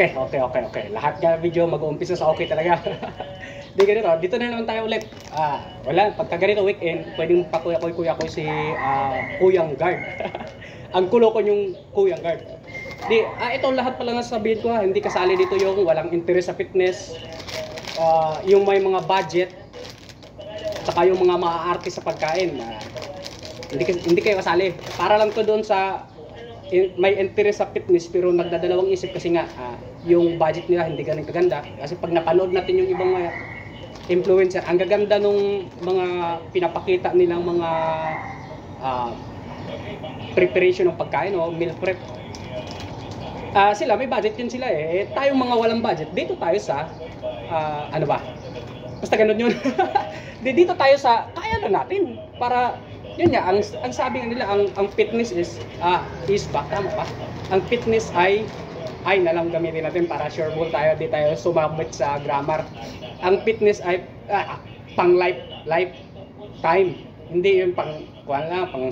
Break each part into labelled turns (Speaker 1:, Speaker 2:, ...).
Speaker 1: Okay. Lahat ng video mag-uumpisa sa okay talaga. Di ganito, dito na naman tayo ulit. Wala, pagka ganito weekend, pwedeng pakuya-kuya ko si Kuyang Guard. Ang kulo ko yung Kuyang Guard. Ito lahat pala nga sabihin ko hindi kasali dito yung walang interest sa fitness, yung may mga budget, saka yung mga maaarte sa pagkain. Hindi kayo kasali. Para lang to doon sa may interest sa fitness pero nagdadalawang isip kasi nga yung budget nila hindi ganun kaganda. Kasi pag napanood natin yung ibang mga influencer, ang gaganda nung mga pinapakita nilang mga preparation ng pagkain o meal prep. Sila may budget yun sila tayong mga walang budget dito tayo sa ano ba, basta ganun yun. Dito tayo sa kaya na natin para yun nga ang sabi nila ang fitness is ba tama ba, ang fitness ay na lang gamitin natin para sure ball tayo, di tayo sumabit sa grammar. Ang fitness ay pang lifetime, hindi yung pang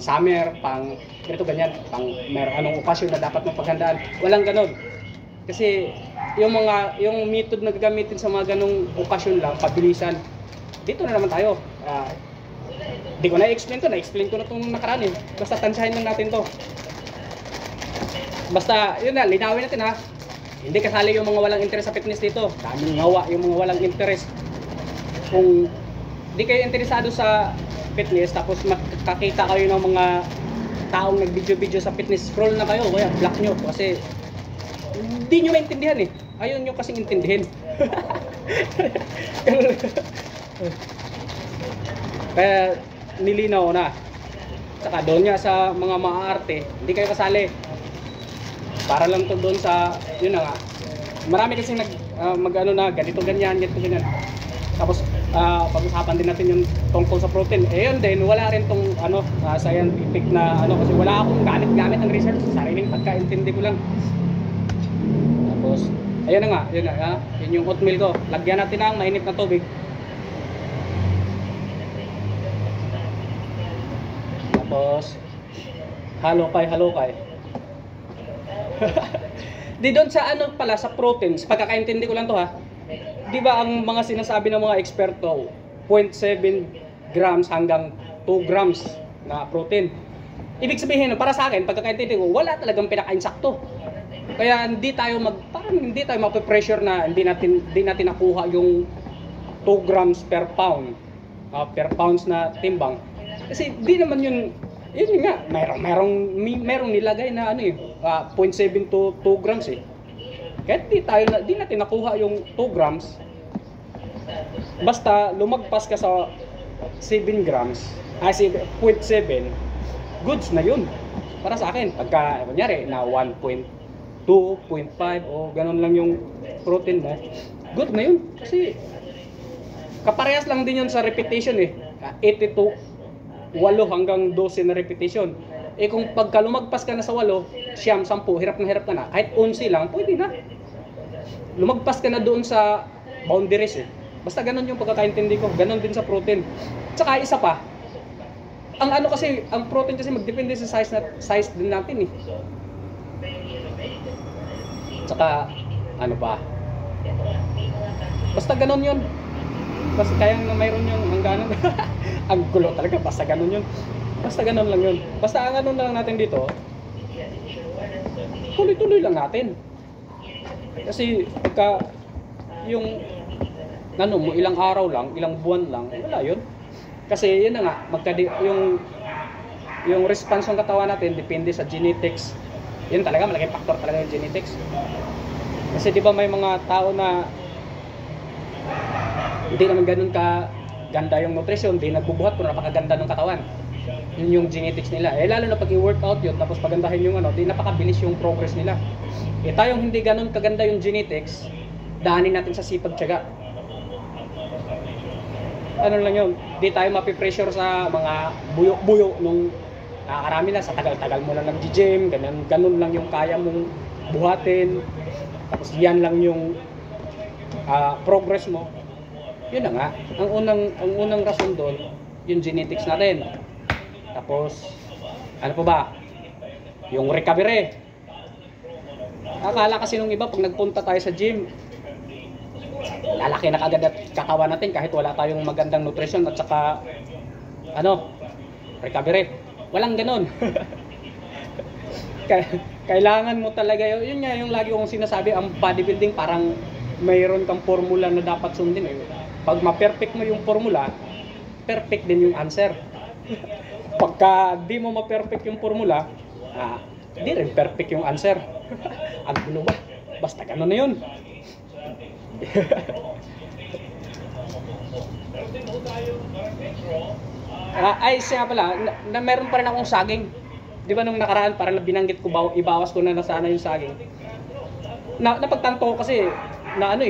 Speaker 1: summer, pang ganito ganyan, pang meron anong okasyon na dapat mong paghandaan. Walang ganon. Kasi yung method na gagamitin sa mga ganong okasyon lang, pabilisan. Dito na naman tayo. Di ko na-explain ko na itong nakaraan Basta tansyahin lang natin to. Basta, yun na, linawin natin Hindi kasali yung mga walang interest sa fitness dito. Daming ngawa yung mga walang interest. Kung di kayo interesado sa fitness, tapos makakita kayo ng mga taong nag-video sa fitness, scroll na kayo, kaya block nyo. Kasi, hindi nyo maintindihan Ayun nyo kasing intindihin. Kaya, nilinaw na. Saka doon nga sa mga maaarte, hindi kayo kasali. Para lang to doon sa, yun na nga. Marami kasi mag-ano na, ganito ganyan. Tapos, pag-usapan din natin yung tungkol sa protein. Yun din, wala rin tong scientific na kasi wala akong gamit ng research. Sariling pagkaintindi ko lang. Tapos, ayun na nga, yun yung oatmeal ko. Lagyan natin ng mainit na tubig. Tapos, halukay. Di doon sa pala sa proteins, pagkakaintindi ko lang to Di ba ang mga sinasabi ng mga eksperto, 0.7 grams hanggang 2 grams na protein. Ibig sabihin, para sa akin, pagkakaintindi ko, wala talagang pinaka-insakto. Kaya hindi tayo mape-pressure na hindi natin nakuha yung 2 grams per pound, per pounds na timbang. Kasi di naman yun nga, merong nilagay na 0.7 to 2 grams Kahit di natin nakuha yung 2 grams, basta lumagpas ka sa 7 grams, 0.7, goods na yun. Para sa akin, pagka, kunyari, na 1.2, 0.5, o ganun lang yung protein mo, good na yun. Kasi, kaparehas lang din yun sa repetition 80 to 8 hanggang 12 na repetition. Kung pagka lumagpas ka na sa 8, 10, hirap ka na, kahit 11 lang, pwede na. Lumagpas ka na doon sa boundaries Basta ganun yung pagkakaintindi ko. Ganun din sa protein. Tsaka isa pa, ang protein kasi magdepende sa size din natin Tsaka, basta ganun yun. Basta kaya na mayroon yung hangganan. Ang gulo talaga, basta ganun yun. Basta ganun lang yun. Basta ang ano lang natin dito, tuloy-tuloy lang natin. Kasi pagka yung mo ilang araw lang, ilang buwan lang, wala yun. Kasi yun na nga, yung response ng katawan natin depende sa genetics. Yun talaga, malaking factor talaga yung genetics. Kasi di ba may mga tao na hindi naman ganun ka ganda yung nutrition, di nagbubuhat pero napakaganda ng katawan. Yun yung genetics nila. Lalo na pag i-workout yun, tapos pagandahin yung di napakabilis yung progress nila. Tayong hindi ganun kaganda yung genetics, daanin natin sa sipag tiyaga. Lang yun, di tayo mapipressure sa mga buyo-buyo nung nakakarami na, sa tagal-tagal mo lang nag-gym, ganun lang yung kaya mong buhatin, tapos yan lang yung progress mo. Yun na nga, ang unang rason doon, yung genetics natin. Tapos, ano pa ba? Yung recovery. Akala kasi nung iba, pag nagpunta tayo sa gym, lalaki na kagad at katawan natin kahit wala tayong magandang nutrition at saka ano, recovery. Walang ganon. Kailangan mo talaga, yun nga yung lagi kong sinasabi, ang bodybuilding parang mayroon kang formula na dapat sundin. Pag ma-perfect mo yung formula, perfect din yung answer. Pagka di mo ma-perfect yung formula, di rin perfect yung answer. Ang gulo ba? Basta gano'n na yun. Ay, siya pala, meron pa rin akong saging. Di ba nung nakaraan, parang binanggit ko, ibawas ko na sana yung saging. Napagtanto ko kasi, na ano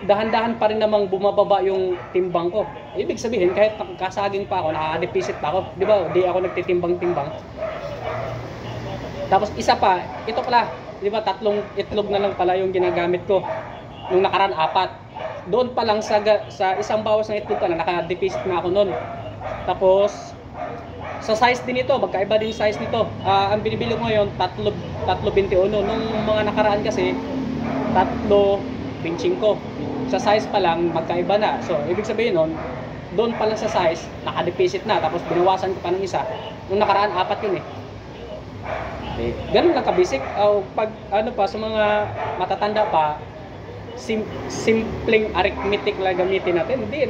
Speaker 1: dahan-dahan pa rin namang bumababa yung timbang ko. Ibig sabihin, kahit kasaging pa ako, nakaka-deficit pa ako. Di ba, di ako nagtitimbang-timbang. Tapos isa pa, ito pala, di ba 3 itlog na lang pala yung ginagamit ko. Nung nakaraan 4. Doon pa lang sa isang bawas ng itlog pala, naka-deficit na ako noon. Tapos, sa size din ito, magkaiba din size nito. Ang binibili ko ngayon, 3.21. Nung mga nakaraan kasi, 3.25. Sa size pa lang, magkaiba na. So, ibig sabihin nun, doon pa lang sa size, naka-deficit na. Tapos, binawasan ko pa ng isa. Nung nakaraan, 4 yun eh. Ganun lang ka-basic. Pag ano pa, sa mga matatanda pa, simpleng arithmetic lang gamitin natin. Hindi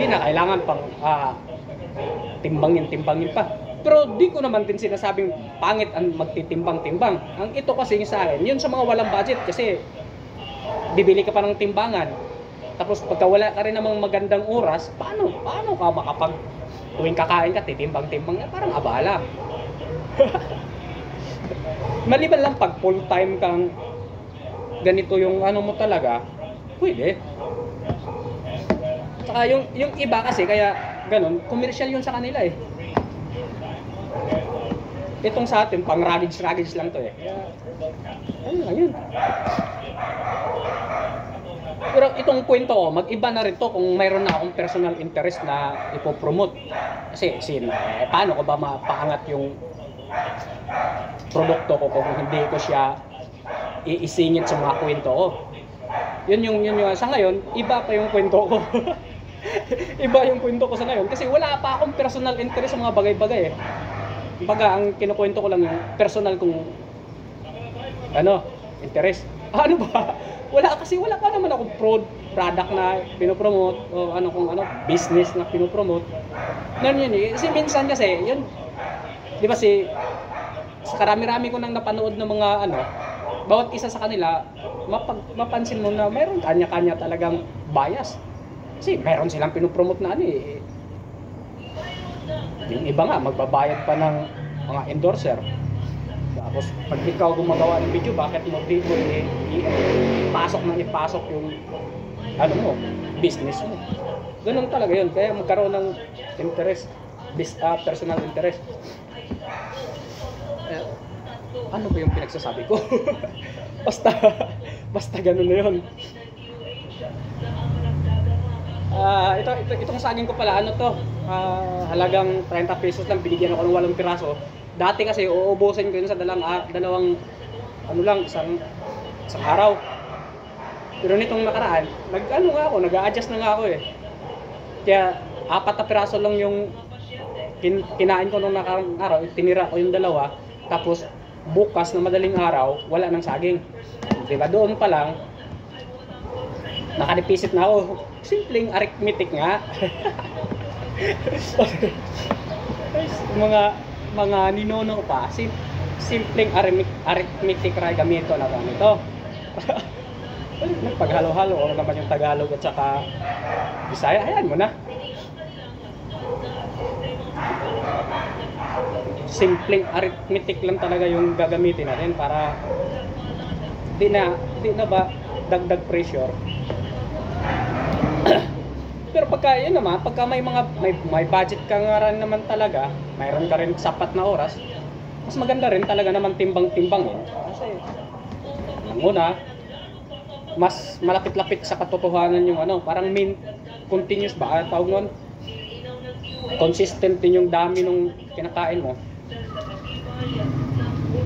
Speaker 1: na kailangan pang timbangin pa. Pero di ko naman din sinasabing pangit ang magtitimbang-timbang. Ang ito kasi sa akin, yun sa mga walang budget kasi bibili ka pa ng timbangan. Tapos pagka wala ka rin namang magandang oras, paano ka makapag tuwing kakain ka, titimbang-timbang, parang abala. Maliban lang pag full time kang ganito yung ano mo talaga, pwede. Saka yung iba kasi kaya ganun, commercial yun sa kanila eh. Itong sa atin, pang raggage lang to eh. Ano lang yun. Pero itong kwento ko, mag-iba na rin to kung mayroon na akong personal interest na ipopromote. Kasi paano ko ba mapaangat yung produkto ko kung hindi ko siya iisingit sa mga kwento ko. Yun yung sa ngayon, iba pa yung kwento ko. Iba yung kwento ko sa ngayon kasi wala pa akong personal interest sa mga bagay-bagay eh. Baga ang kinukwento ko lang yung personal kong interest. Ano ba? Wala pa naman akong product na pinopromote o business na pinopromote. Yun eh. Kasi minsan kasi yun, di ba sa karami-rami ko nang napanood ng mga bawat isa sa kanila, mapansin mo na mayroon kanya-kanya talagang bias. Kasi meron silang pinopromote na yung iba nga, magbabayad pa ng mga endorser. Tapos, pag ikaw gumagawa ng video, bakit mo dito ipasok yung business mo. Ganun talaga yun. Kaya magkaroon ng interest, personal interest. Ano ba yung pinagsasabi ko? basta ganun na yun. Itong saging ko pala, halagang 30 pesos lang, binigyan ako ng 8 piraso. Dati kasi uubusin ko yun sa dalawang isang araw. Pero nitong nakaraan, nag-a-adjust na nga ako eh. Kaya 4 na piraso lang yung kinain ko nung nakarang araw, tinira ko yung 2, tapos bukas na madaling araw, wala nang saging. Diba, doon pa lang, nakadeficit na ako. Simpleng arithmetic nga. mga ninono pa, simpleng arithmetic ray gamito na ganito. Paghalo-halo o naman yung Tagalog at saka Bisaya, ayan mo na. Simpleng arithmetic lang talaga yung gagamitin natin para di na ba dagdag pressure. Pero pagka may budget ka nga rin naman talaga, mayroon ka rin sapat na oras, mas maganda rin talaga naman timbang-timbangin. Kasi una, mas malapit-lapit sa katotohanan yung parang continuous ba? Tawag nun? Consistent din yung dami nung kinakain mo.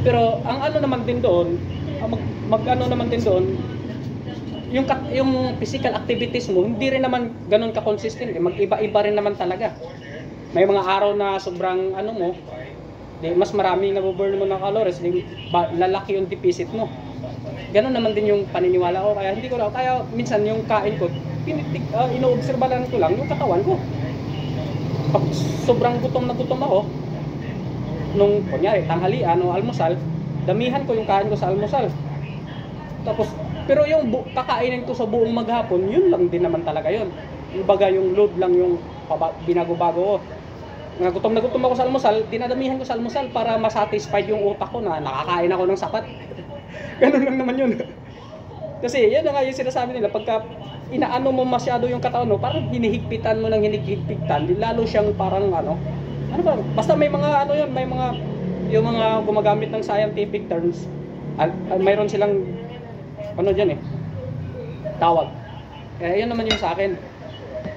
Speaker 1: Pero ang naman din doon, mag ano naman din doon, yung physical activities mo, hindi rin naman ganun ka-consistent. Mag-iba-iba rin naman talaga. May mga araw na sobrang ano mo, di, mas marami nabuburn mo ng calories, di, lalaki yung deficit mo. Ganun naman din yung paniniwala ko. Kaya hindi ko na, kaya minsan yung kain ko, ino-obserbalan ko lang yung katawan ko. Pag sobrang gutom na gutom ako, nung kunyari tanghalian o almusal, damihan ko yung kain ko sa almusal. Tapos, pero yung kakainin ko sa buong maghapon, yun lang din naman talaga yun. Ibaga yung load lang yung binago-bago ko. Nagutom na gutom ako sa almusal, dinadamihan ko sa almusal para masatisfied yung utak ko na nakakain ako ng sapat. Ganun lang naman yun. Kasi yan na nga yung sinasabi nila, pagka inaano mo masyado yung katawan mo, parang hinihigpitan mo ng hinihigpitan, lalo siyang parang ano ba, basta may mga ano yun, may mga, yung mga gumagamit ng scientific terms, mayroon silang ano dyan tawag. Kaya yan naman yung sa akin.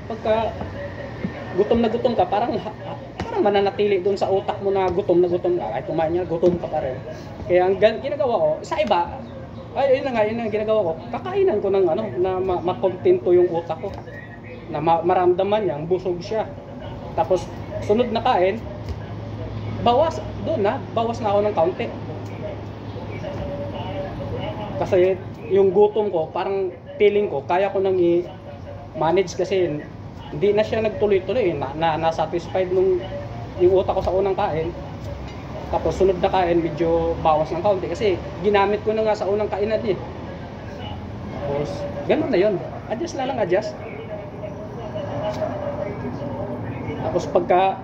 Speaker 1: Pagka gutom na gutom ka, parang mananatili doon sa utak mo na gutom ka. Kahit kumain niya, gutom ka pa rin. Kaya ang ginagawa ko, sa iba, yun ang ginagawa ko, kakainan ko ng ano, na makontento yung utak ko. Na maramdaman niya, busog siya. Tapos, sunod na kain, bawas na ako ng kaunti. Kasi yung gutom ko, parang feeling ko, kaya ko nang i-manage kasi hindi na siya nagtuloy-tuloy. Na-satisfied nung yung utak ko sa unang kain. Tapos sunod na kain, medyo bawas ng kaunti kasi ginamit ko na nga sa unang kainan eh. Tapos, ganun na yun. Adjust na lang, adjust. Tapos pagka,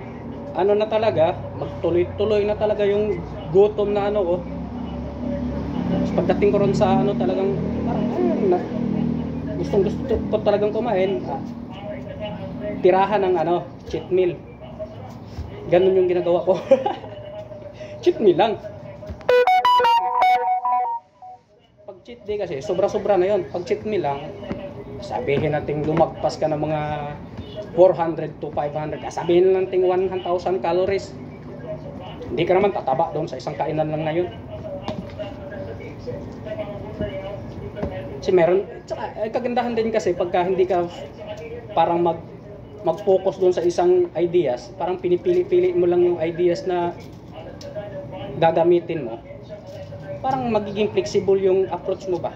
Speaker 1: ano na talaga, magtuloy-tuloy na talaga yung gutom na ano ko. Tapos pagdating ko ron sa ano talagang parang gusto ko talagang kumain, tirahan ng ano, cheat meal. Ganun yung ginagawa ko. Cheat meal lang. Pag cheat day kasi, sobra-sobra na yun. Pag cheat meal lang, sabihin natin lumagpas ka ng mga 400 to 500. Sabihin natin 1,000 calories. Hindi ka naman tataba doon sa isang kainan lang na yun. Kasi meron, kagandahan din kasi pagka hindi ka parang mag-focus doon sa isang ideas, parang pinipili-pili mo lang yung ideas na gagamitin mo, parang magiging flexible yung approach mo ba?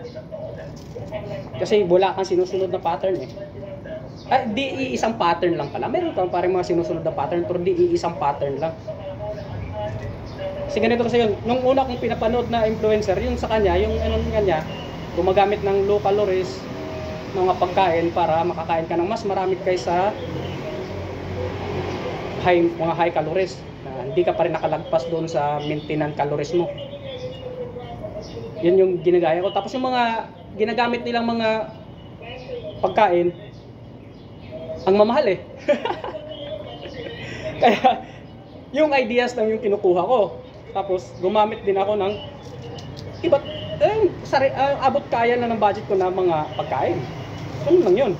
Speaker 1: Kasi wala kang sinusunod na pattern eh. Di isang pattern lang pala. Meron kang parang mga sinusunod na pattern, pero di isang pattern lang. Kasi ganito kasi yun, nung una kong pinapanood na influencer, yung sa kanya, yung ano niya, gumagamit ng low calories mga pagkain para makakain ka ng mas marami kaysa mga high calories. Hindi ka pa rin nakalagpas doon sa maintenance calories mo. Yun yung ginagaya ko. Tapos yung mga ginagamit nilang mga pagkain, ang mamahal eh. Kaya yung ideas lang yung kinukuha ko. Tapos gumamit din ako ng iba't abot kaya na ng budget ko na mga pagkain. Ano lang yun.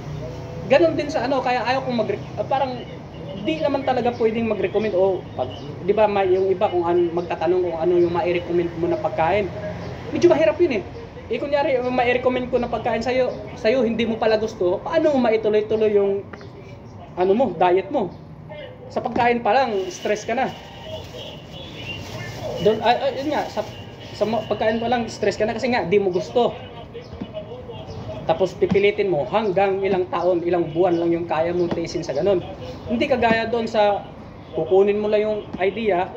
Speaker 1: Ganon din sa ano, kaya ayaw kong parang di naman talaga pwedeng mag-recommend o di ba yung iba kung magtatanong kung ano yung mai-recommend mo na pagkain. Medyo mahirap yun eh. Kunyari yung mai-recommend ko na pagkain sa'yo hindi mo pala gusto, paano mo maituloy-tuloy yung ano mo, diet mo? Sa pagkain pa lang, stress ka na. Doon yun nga, sa pagkain pa lang, stress ka na kasi nga di mo gusto. Tapos pipilitin mo hanggang ilang taon, ilang buwan lang yung kaya mong taisin sa ganun. Hindi kagaya doon sa kukunin mo lang yung idea,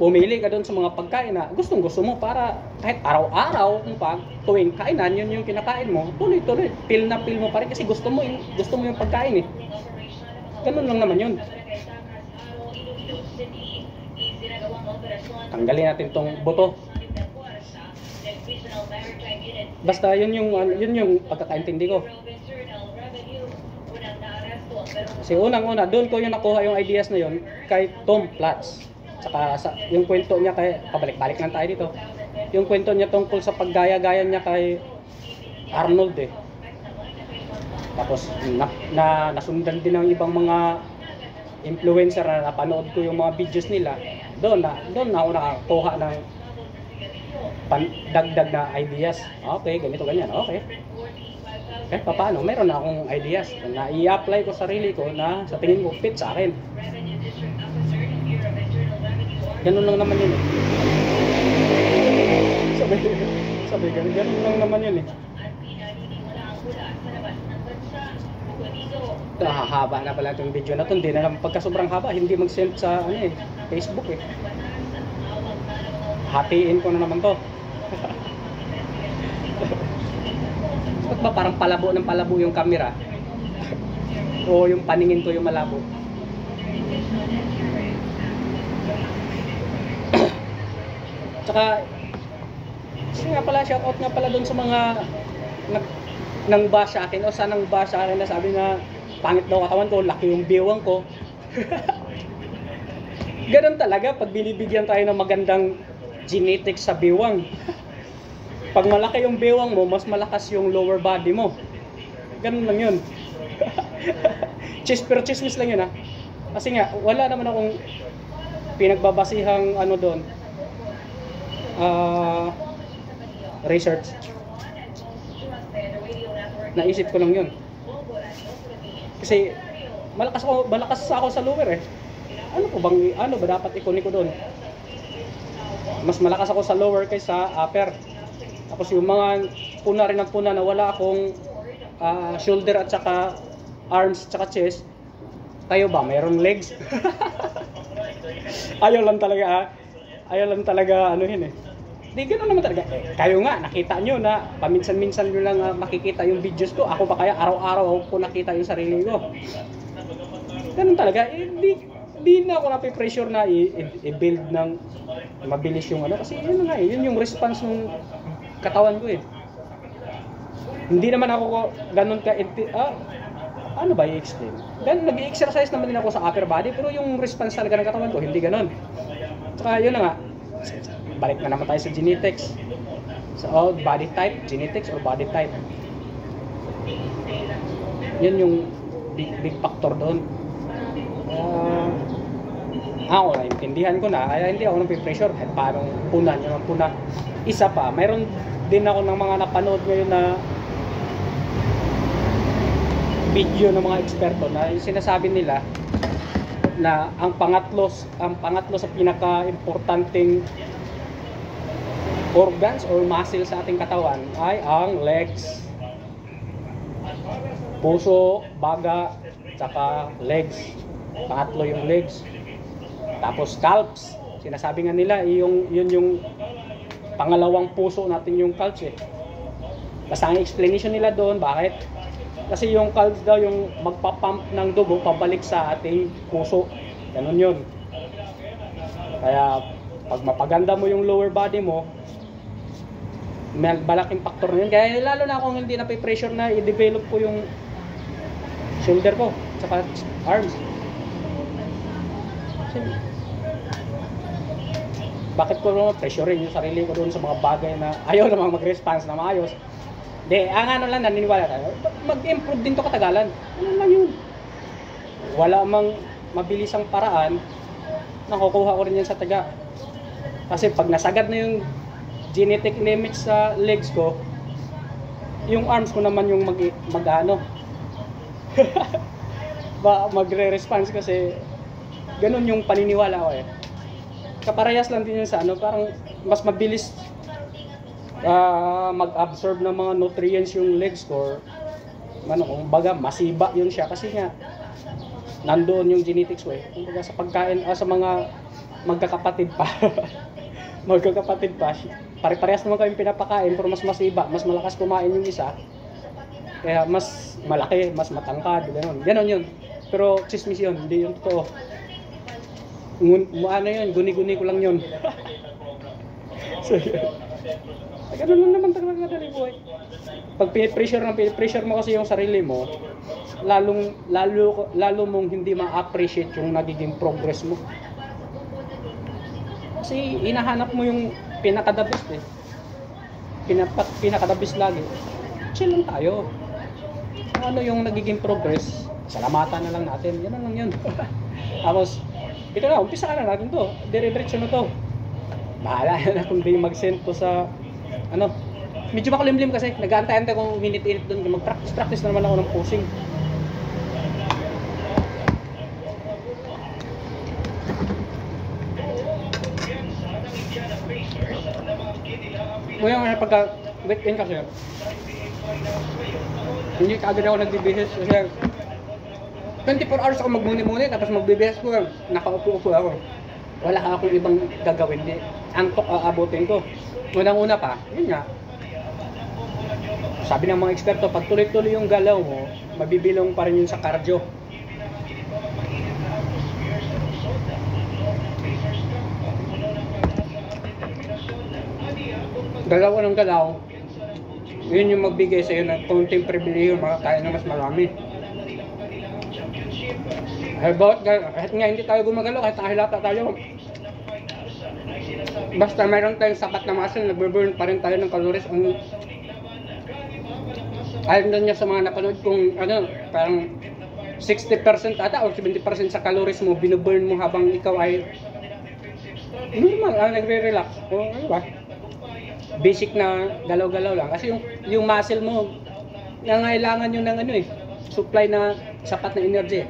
Speaker 1: pumili ka doon sa mga pagkain na gustong-gusto mo para kahit araw-araw kung pag tuwing kainan, yun yung kinakain mo, tuloy-tuloy, feel na feel mo pa rin kasi gusto mo yung pagkain eh. Ganun lang naman yun. Tanggalin natin tong buto. Basta yun yung pagkakaintindi ko. Kasi unang-una, doon ko yung nakuha yung ideas na yun kay Tom Platz. Saka yung kwento niya kay, pabalik-balik lang tayo dito. Yung kwento niya tungkol sa paggaya-gaya niya kay Arnold eh. Tapos nasundan din ng ibang mga influencer na napanood ko yung mga videos nila. Doon na ako nakakuha ng dagdag na ideas. Okay, ganito, ganyan. Okay. Kahit paano, meron na akong ideas na i-apply ko sarili ko na sa tingin ko fit sa akin. Ganun lang naman yun eh. Sabi, ganun lang naman yun eh. Hahaba na pala itong video na ito. Hindi na naman pagka sobrang haba, hindi mag-send sa Facebook eh. Hatiin ko na naman to. Ba't ba parang palabo ng palabo yung camera? O yung paningin ko yung malabo? Tsaka, nga pala, shoutout nga pala dun sa mga nang bash sa akin o sanang bash sa akin na sabi na pangit daw katawan ko, laki yung bewang ko. Ganun talaga pag binibigyan tayo ng magandang genetics sa bewang. Pag malaki yung bewang mo, mas malakas yung lower body mo. Ganun lang yun. Pero chismis lang yun ha. Kasi nga, wala naman akong pinagbabasihang ano doon. Research. Naisip ko lang yun. Kasi malakas ako sa lower eh. Ano ba dapat ikunin ko doon? Mas malakas ako sa lower kaysa upper. Tapos yung mga puna rin ng puna na wala akong shoulder at saka arms at saka chest. Kayo ba? Mayroong legs? Ayaw lang talaga ano yun eh. Di gano'n naman talaga. Kayo nga, nakita nyo na paminsan-minsan nyo lang makikita yung videos ko. Ako pa kaya araw-araw ako nakita yung sarili ko. Ganun talaga. Di na ako napipressure na i-build ng mabilis yung ano. Kasi yun nga yun yung response ng katawan ko eh. Hindi naman ako ganun ano ba i-explain? Nag-i-exercise naman din ako sa upper body, pero yung response talaga ng katawan ko, hindi ganun. Tsaka yun na nga, balik na naman tayo sa genetics. So, body type, genetics or body type. Yan yung big factor doon. Ako, naintindihan ko na, kaya hindi ako napipressure. Kahit parang puna. Isa pa, mayroon din ako ng mga napanood ngayon na video ng mga eksperto na yung sinasabi nila na ang pangatlo sa pinaka-importanting organs or muscle sa ating katawan ay ang legs. Puso, baga, tsaka legs. Pangatlo yung legs. Tapos calves. Sinasabi nga nila yun yung pangalawang puso natin yung calves eh. Basta ang explanation nila doon, bakit? Kasi yung calves daw yung magpapump ng dugo pabalik sa ating puso. Ganun yun. Kaya pag mapaganda mo yung lower body mo, may malaking factor na yun. Kaya lalo na kung hindi napipressure na i-develop ko yung shoulder ko tsaka arms. Kasi, bakit ko naman pressurein yung sarili ko doon sa mga bagay na ayaw namang mag-response na maayos? Hindi, ang ano lang, naniniwala tayo, mag-improve din to katagalan. Ano lang yun? Wala mang mabilisang paraan, nakukuha ko rin yan sa taga. Kasi pag nasagad na yung genetic limit sa legs ko, yung arms ko naman yung magre-response kasi ganun yung paniniwala ko eh. Kaparehas lang din yun sa ano, parang mas mabilis mag-absorb ng mga nutrients yung legs ko. Kung baga masiba yun siya kasi nga nandoon yung genetics ko eh. Kung baga sa pagkain, sa mga magkakapatid pa. Pare-parehas naman kami pinapakain pero mas masiba, mas malakas kumain yung isa. Kaya mas malaki, mas matangkad, gano'n yun. Pero chismis yun, hindi yun totoo. Ano yun, guni-guni ko lang yun. So yun. Gano'n lang naman talaga dali buhay. Pag pinipressure mo kasi yung sarili mo, lalo mong hindi ma-appreciate yung nagiging progress mo. Kasi hinahanap mo yung pinaka-the best eh. Pinaka-the best lagi. Chill lang tayo. Ano yung nagiging progress, salamatan na lang natin. Yan lang yun. Tapos, ito na, umpisa ka na natin to. Dire-diretso na to. Bahala na kung di mag-send to sa ano. Medyo makulimlim kasi nag-aantay-antay kung minute-init doon. Mag-practice na naman ako ng posing. Ngayon pagka weekend kasi hindi kaagad ako nagbibihis kasi 24 hours ako magmuni-muni tapos magbibihis ko, nakaupo-upo ako. Wala akong ibang gagawin. Antok aabutin ko. Unang-una pa, yun nga. Sabi ng mga eksperto, pag tuloy-tuloy yung galaw mo, mabibilong pa rin yun sa cardio. Galaw ng galaw, yun yung magbigay sa'yo ng konting pribilehiyo, makakaya na mas marami. Kahit nga hindi tayo gumagalaw, kahit nakahilata tayo, basta mayroon tayong sapat na muscle, nagbe-burn pa rin tayo ng calories. Ayon doon niya sa mga napanood kung ano, parang 60% ata o 70% sa calories mo, binoburn mo habang ikaw ay normal, nagre-relax. O ano ba? Basic na galaw-galaw lang. Kasi yung muscle mo, nangailangan yun ng ano eh, supply na sapat na energy.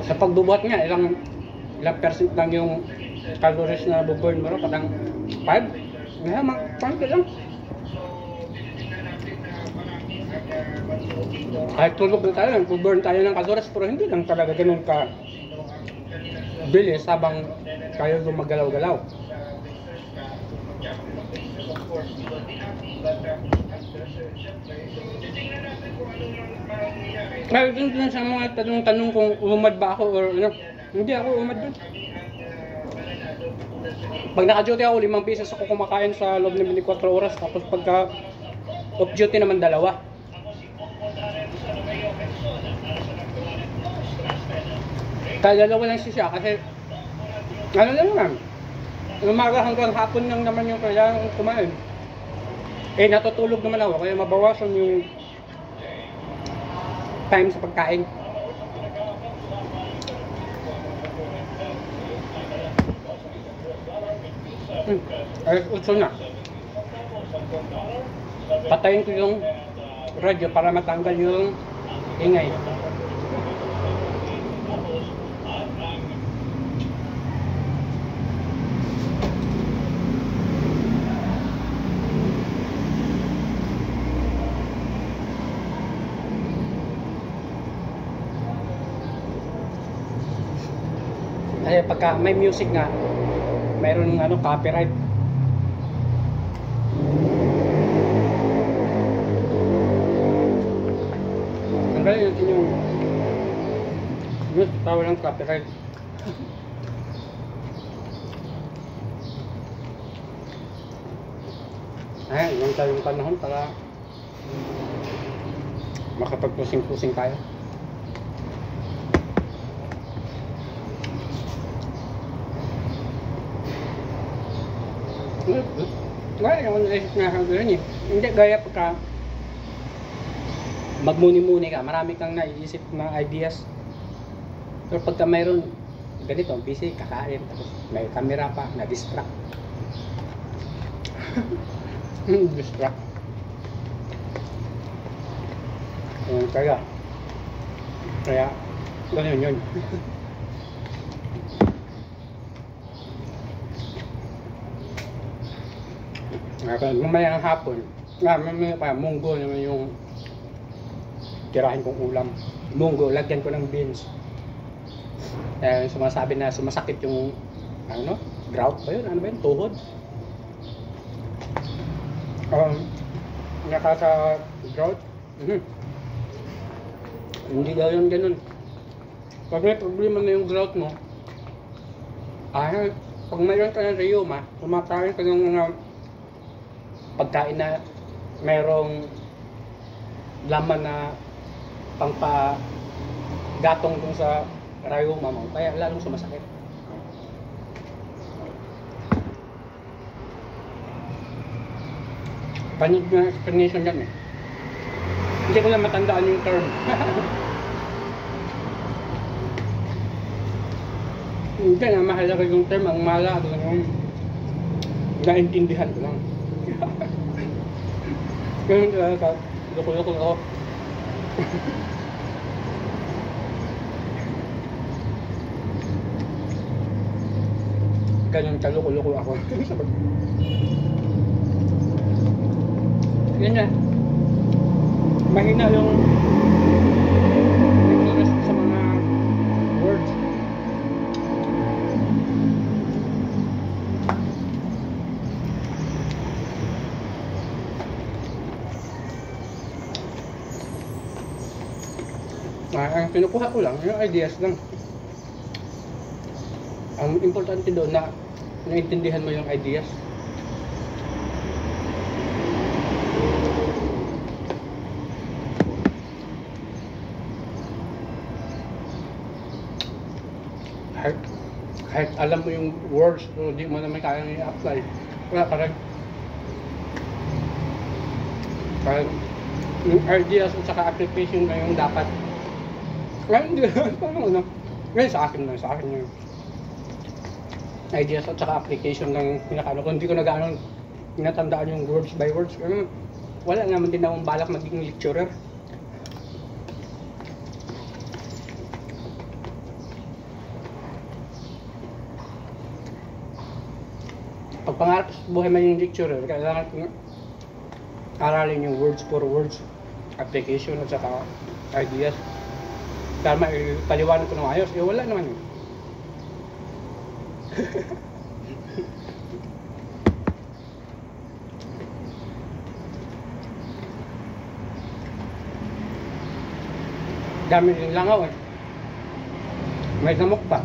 Speaker 1: Sa pagbubuhat nga, ilang percent lang yung calories na buburn mo, parang 5? Konti lang. Kahit tulog na tayo, buburn tayo ng calories, pero hindi lang talaga ganun ka bilis habang tayo gumagalaw-galaw. Kaya din sa mga tanong kung umad ba ako or ano, hindi ako umad dun. Pag naka-duty ako, 5 pieces ako kumakain sa loob ng 24 oras, tapos pagka off-duty naman 2. Kaya 2 lang siya kasi ano lang naman, umaga hanggang hapon lang naman yung kailangan kong kumain. Natutulog naman ako, kaya mabawasan yung time sa pagkain. Alas 8 na. Patayin ko yung radyo para matanggal yung ingay. Ay, pagka may music nga, mayroon ano, copyright. Tanggalin natin yung music para walang copyright. Ayan, yung tayong panahon para makapagpusing-pusing tayo. Gaya ako naisip na hanggang eh. Hindi gaya pagka magmuni-muni ka, marami kang naiisip na ideas. Pero pagka mayroon ganito, busy, kakain, tapos may camera pa, na-distract. Distract. Kaya, ganun yun. Mamayang hapon, mamaya pa, munggo naman yung tirahin kong ulam. Munggo, lagyan ko ng beans. Sumasabi na sumasakit yung ano, grout ba yun? Ano ba yun? Tuhod? Nakasa grout? Hindi gawin ganun. Pag may problema na yung grout mo, pag mayroon ka ng rheuma, kumakain ka ng mga pagkain na mayroong laman na pangpa-gatong dun sa rheuma mo, kaya lalong sumasakit. Panood na explanation yan eh. Hindi ko lang matandaan yung term. Hindi na mahalaga yung term, ang mahalaga lang yung naintindihan ko lang. Ganun talaga, loko-loko ako. Ganun kaloko-loko ako. Yan na. Mahina yung interest sa mga words. Ang pinukuha ko lang, yung ideas lang. Ang importante doon na naintindihan mo yung ideas. Kahit alam mo yung words, so di mo naman kaya i-apply. Kaya parang yung ideas at saka application na yung dapat. Ngayon, hindi parang ano. Ngayon sa akin yung ideas at saka application lang pinakano. Kung hindi ko nag-ano, tinatandaan yung words by words. Wala naman din akong balak maging lecturer. Pag pangarap sa buhay maging lecturer, kailangan kong aralin yung words for words, application at saka ideas. Para maipaliwanag ko ng ayos, wala naman yun. Dami rin langaw eh. May namok pa.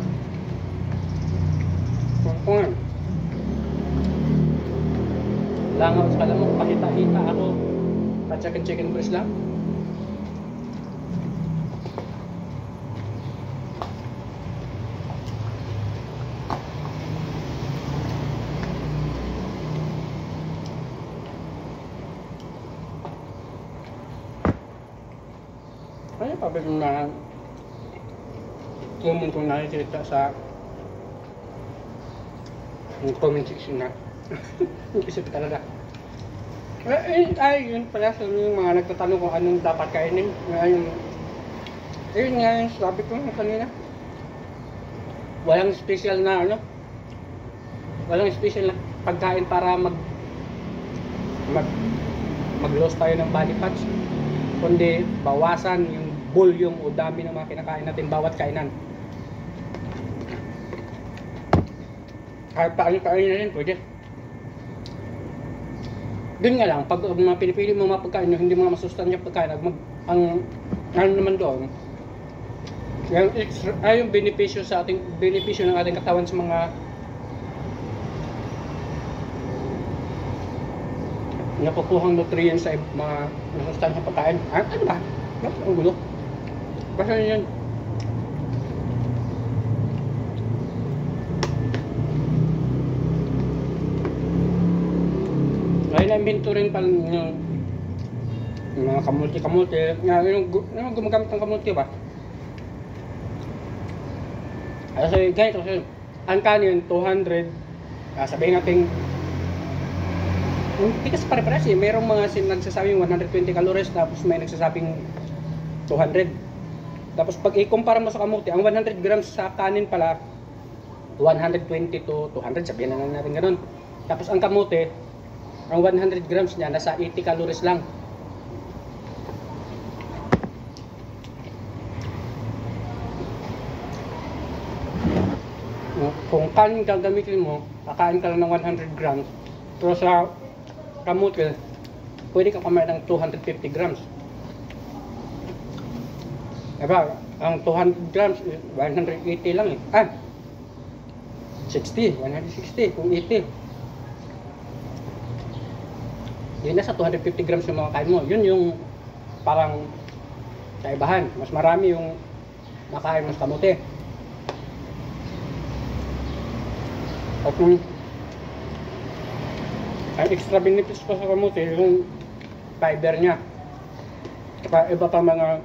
Speaker 1: Kung langaw sa lamok, pahita-hita ako. Pa-chicken breast lang. Ano pa ba yung mga comment kong nakikita sa yung comment section na isip talaga. Yun pala sa yung mga nagtatanong kung anong dapat kainin. Ayun nga yung sabi ko kanina. Walang special na ano. Walang special na pagkain para mag-loss tayo ng body fats. Kundi bawasan yung volume o dami ng mga kinakain natin bawat kainan. Kahit paano kainin rin pwede. Doon nga lang, pag mga pinipili mo mga pagkain na hindi mga masustansya pagkain, ang ano naman doon, yung benepisyo ng ating katawan sa mga napupuhang nutrients sa mga masustansya pagkain. Ano ba? Ang gulo. Basta yun. Ngayon na-invento rin pala yung mga kamuti. Yung gumagamit ng kamuti ba? Kasi ganito kasi ang kanin 200, sabihin natin hindi kasi pare-pares eh. Merong mga nagsasabing 120 calories tapos may nagsasabing 200. Tapos pag i-compare mo sa kamuti, ang 100 grams sa kanin pala 120 to 200, sabihin na lang natin ganun. Tapos ang kamuti, ang 100 grams niya nasa 80 calories lang. Kung kanin gagamitin mo, kakain ka lang ng 100 grams. Pero sa kamuti, pwede ka kumain ng 250 grams. Diba? Ang 200 grams, 180 lang eh. 160 kung 80. Yun nasa 250 grams yung mga kain mo. Yun yung parang kaibahan. Mas marami yung makain mas kamuti. At kung ang extra benefits pa sa kamuti, yung fiber niya. Saka iba pa mga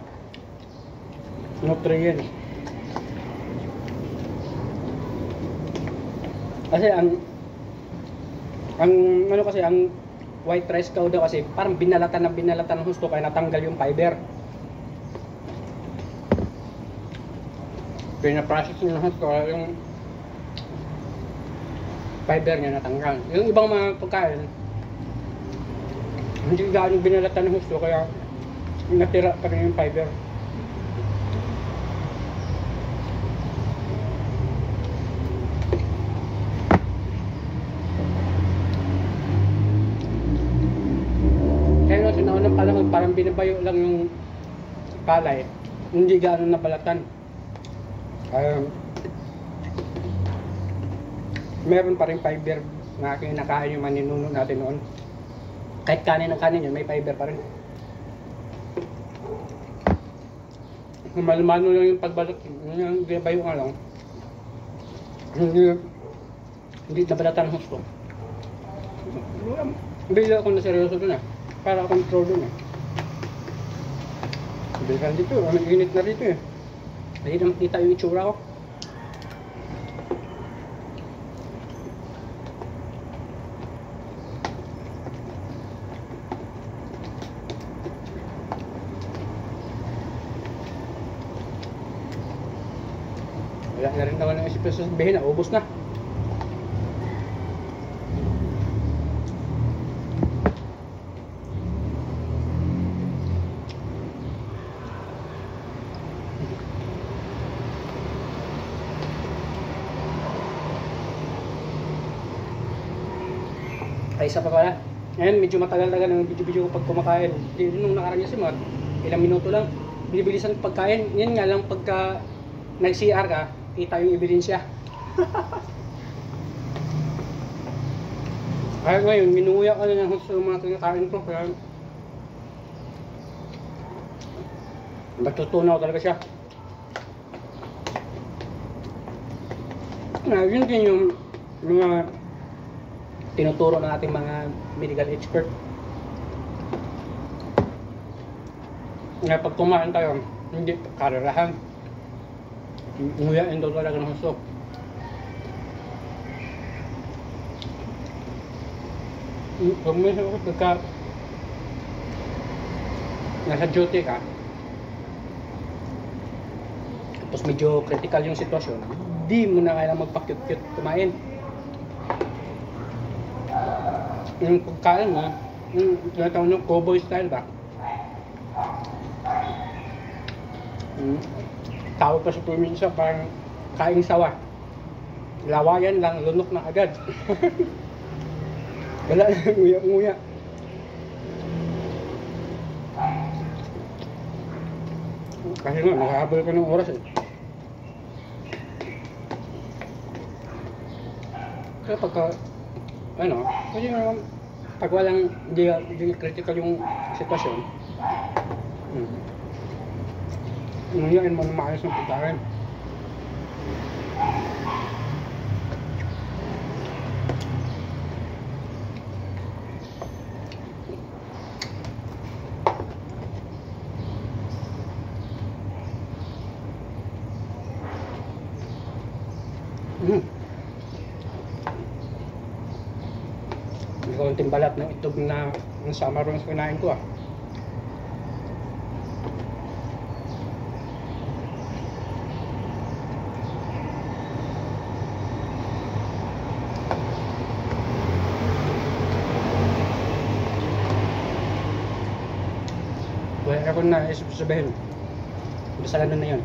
Speaker 1: nutrients. Kasi ang ano kasi ang white rice cow daw kasi parang binalatan ng husto kaya natanggal yung fiber. Pinaprocess ng husto kaya yung fiber niya natanggal. Yung ibang mga pagkain hindi gaano binalatan ng husto kaya natira pa rin yung fiber. Kaya no, sinaunang panahon parang binabayo lang yung palay, hindi gaano nabalatan. Meron pa rin fiber na kinakain yung maninuno natin noon. Kahit kanin ng kanin yun, may fiber pa rin. Malmano lang yung pagbalot, yung binabayo nga lang. Hindi nabalatan ng husto. Bigla ako na seryoso dun para control dun Bigla dito, ang init na rito Hindi na makita yung itsura ko. Wala na rin naman ng isip sa sabihin na ubos na. Ay, isa pa pala. Ngayon, medyo matagal-tagal ang video-video ko pag kumakain. Nung nakaraan niya si Mark, ilang minuto lang. Binibilisan pagkain. Yan nga lang pagka nag-CR ka, kita yung ebidensya. Kaya ngayon, minuya ka na ng sa mga kinakain ko. Kaya natutunaw talaga siya. Yun din yung mga tinuturo ng ating mga medical expert. Nga pag kumain tayo, hindi kararahan. Nguyain daw talaga ng husto. Pag may sakit pagka nasa duty ka, tapos medyo critical yung sitwasyon, di mo na kailangan magpa-cute-cute kumain. Yung pagkain mo, yung tinatawag nyo cowboy style ba? Tawag pa sa probinsya parang kaing sawa. Lawayan lang, lunok na agad. Wala na, nguya-nguya. Kasi nga, nakahabol ko ng oras Kaya pagka kasi nga, pag walang hindi critical yung sitwasyon, nangyayari mo na maayos ng pagkain. Konting balat ng itlog na yung summer rolls kinain ko Wala ako na sabihin. Basta ganun na yun.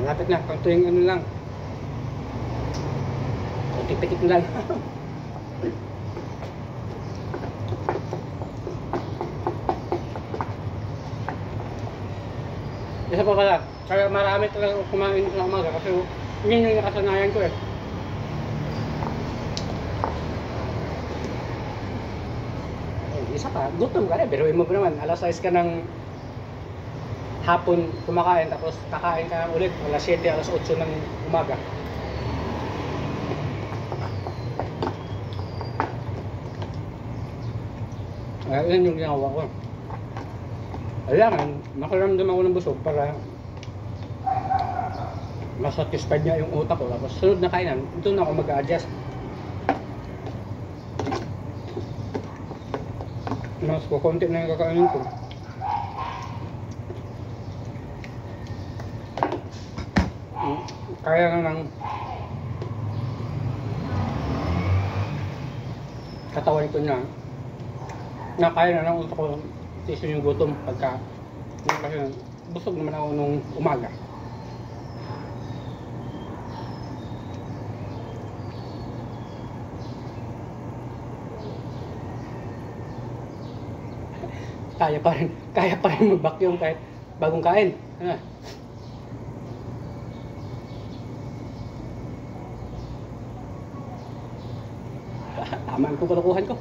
Speaker 1: Malapit na, konting ano lang. Konting-pitik lang. Isa pa pala, kaya marami talaga kumain sa umaga kasi yun yung nakasanayan ko isa pa, gutom ka na. Biruin mo ba naman, alas 6 ka ng hapon kumakain, tapos kakain ka ulit alas 7, alas 8 ng umaga. Yan yung ginawa ko. Kailangan, makaramdam ako ng busog para masatisfied niya yung utak ko. Tapos sunod na kainan, ito na ako mag-a-adjust. Mas kukunti na yung kakainin ko. Kaya nga ng katawan ko na kaya na ng utak ko tiisin yung gutom pagka kasi busog naman ako nung umaga. Kaya pa rin mag-vacuum kahit bagong kain. Tama ang kukulukuhan ko.